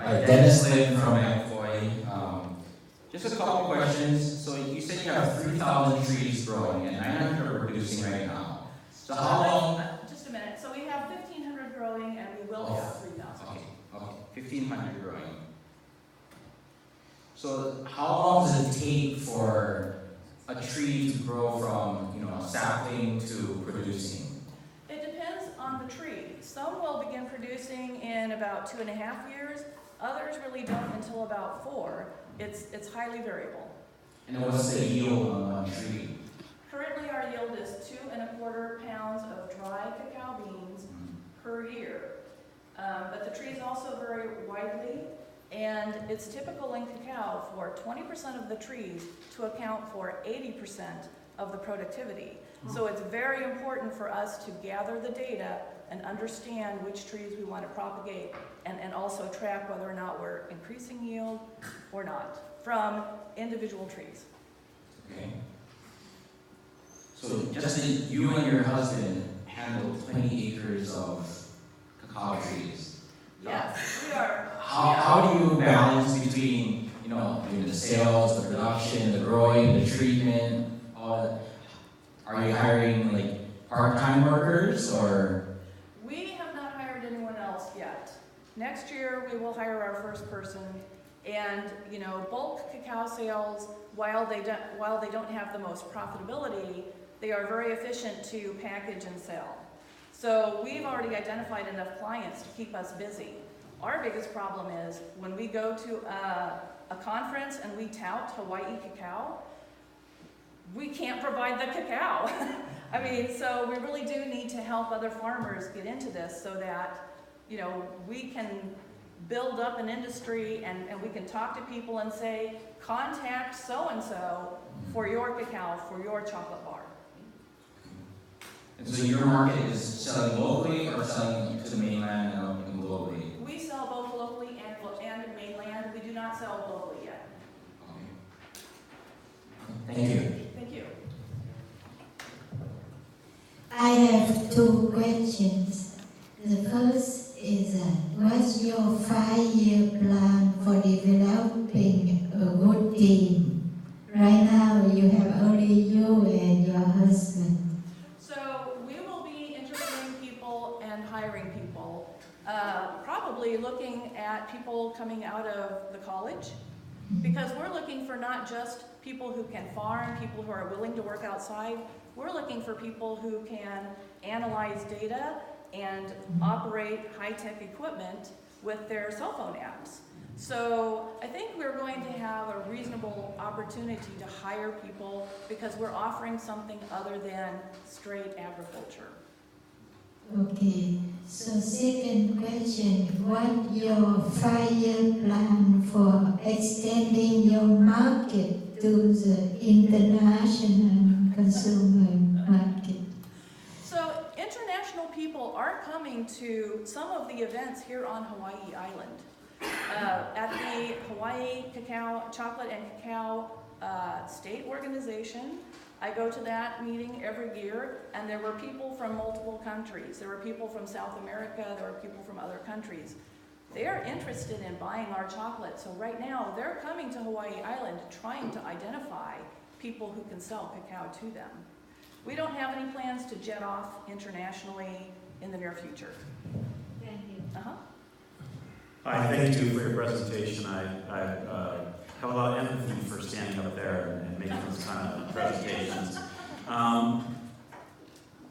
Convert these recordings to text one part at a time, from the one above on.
Dennis Lin from Employee. Just a couple questions. So you said you have 3,000 trees growing and 900 are producing right now. So how long? Just a minute. So we have 1,500 growing and we will have 3,000. Okay, 1,500 growing. So how long does it take for a tree to grow from, sapling to producing? It depends on the tree. Some will begin producing in about 2.5 years. Others really don't until about 4. It's highly variable. And what's the yield on one tree? Currently our yield is 2.25 pounds of dry cacao beans per year. But the trees also vary widely, and it's typical in cacao for 20% of the trees to account for 80% of the productivity. So it's very important for us to gather the data and understand which trees we want to propagate and also track whether or not we're increasing yield or not from individual trees. Okay. So Justin, you and your husband handle 20 acres of cacao trees. Yes, we are. How do you balance between, doing the sales, the production, the growing, the treatment, all that? Are you hiring part-time workers or? We have not hired anyone else yet. Next year we will hire our first person, and bulk cacao sales, while they don't have the most profitability, they are very efficient to package and sell. So we've already identified enough clients to keep us busy. Our biggest problem is when we go to a conference and we tout Hawaii cacao, we can't provide the cacao. So we really do need to help other farmers get into this so that, we can build up an industry and we can talk to people and say, contact so-and-so for your cacao, for your chocolate bar. And so your market is selling locally or selling to the mainland and globally? We sell both locally and in mainland. We do not sell globally yet. Okay. Thank you. Thank you. I have 2 questions. The first is, what's your 5-year plan for developing a good team? Right now you have only you and your husband. So we will be interviewing people and hiring people, probably looking at people coming out of the college, because we're looking for not just people who can farm, people who are willing to work outside. We're looking for people who can analyze data and operate high-tech equipment with their cell phone apps. So I think we're going to have a reasonable opportunity to hire people because we're offering something other than straight agriculture. Okay, so second question, what your 5-year plan for extending your market to the international consumer market? So international people are coming to some of the events here on Hawaii Island. At the Hawaii Chocolate and Cacao State Organization, I go to that meeting every year, and there were people from multiple countries. There were people from South America, there were people from other countries. They're interested in buying our chocolate, so right now they're coming to Hawaii Island trying to identify people who can sell cacao to them. We don't have any plans to jet off internationally in the near future. Thank you. Hi, thank you for your presentation. I have a lot of empathy for standing up there and making those kind of presentations.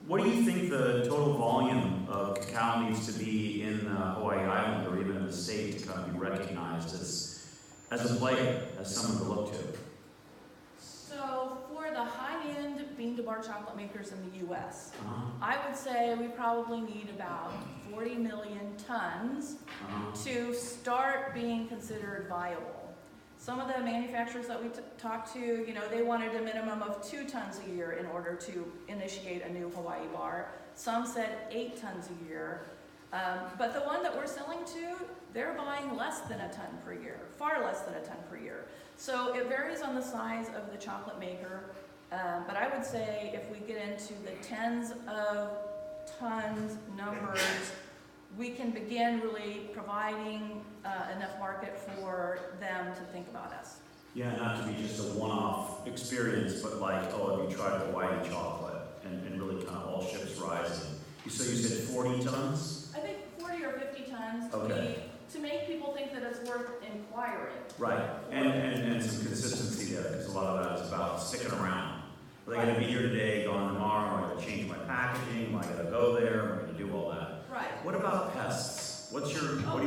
What do you think the total volume of cacao needs to be in Hawaii Island or even in the state to kind of be recognized as a player, as someone to look to? So for the high-end bean-to-bar chocolate makers in the U.S., I would say we probably need about 40 million tons to start being considered viable. Some of the manufacturers that we talked to, they wanted a minimum of 2 tons a year in order to initiate a new Hawaii bar. Some said 8 tons a year. But the one that we're selling to, they're buying less than a ton per year, far less than a ton per year. So it varies on the size of the chocolate maker. But I would say if we get into the tens of tons numbers, we can begin really providing enough market for them to think about us. Yeah, not to be just a one-off experience, but like, oh, have you tried Hawaii chocolate? And really kind of all ships rising. So you said 40 tons? I think 40 or 50 tons Okay. to make people think that it's worth inquiring. Right, and some consistency there, because a lot of that is about sticking around. Are they gonna be here today, gone tomorrow, am I gonna change my packaging, am I gonna go there, am I gonna do all that? Right. What about pests? What do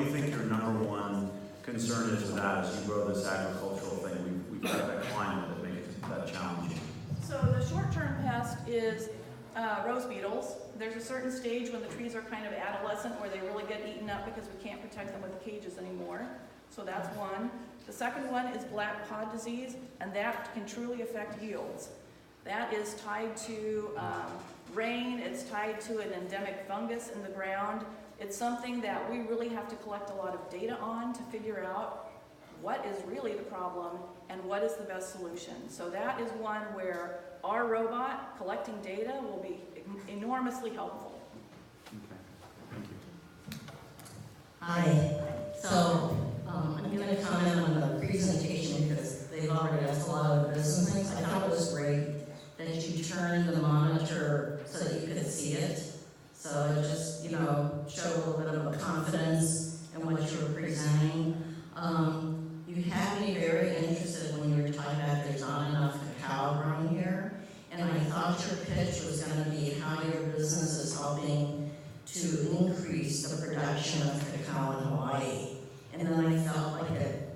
you think your number one concern is with that as you grow this agricultural thing? We've got that climate that makes that challenging. So the short-term pest is rose beetles. There's a certain stage when the trees are kind of adolescent where they really get eaten up because we can't protect them with the cages anymore. So that's one. The second one is black pod disease, and that can truly affect yields. That is tied to rain, it's tied to an endemic fungus in the ground. It's something that we really have to collect a lot of data on to figure out what is really the problem and what is the best solution. So that is one where our robot collecting data will be enormously helpful. Okay, thank you. Hi. So I'm going to comment on the presentation because they've already asked a lot of this and things. I thought it was great that you turned the monitor so that you could see it. So it just, showed a little bit of a confidence in what you were presenting. You had me very interested when you were talking about there's not enough cacao grown here. And I thought your pitch was going to be how your business is helping to increase the production of cacao in Hawaii. And then I felt like it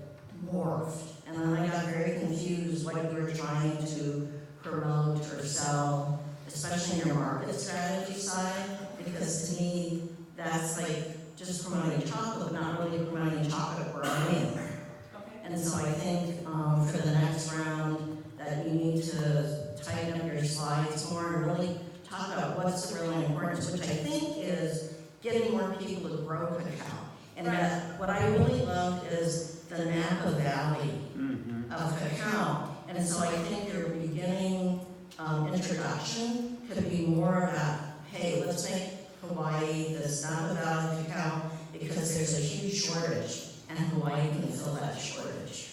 morphed. And then I got very confused what you were trying to promote or sell, especially in your market strategy side, because to me, that's like just promoting chocolate, not really promoting chocolate growing. And so I think for the next round that you need to tighten up your slides more and really talk about what's the really importance, which I think is getting more people to grow cacao. And that what I really loved is the Napa Valley of cacao. And so I think your beginning introduction could be more about, hey, let's make Hawaii this Napa Valley cacao because there's a huge shortage and Hawaii can fill that shortage.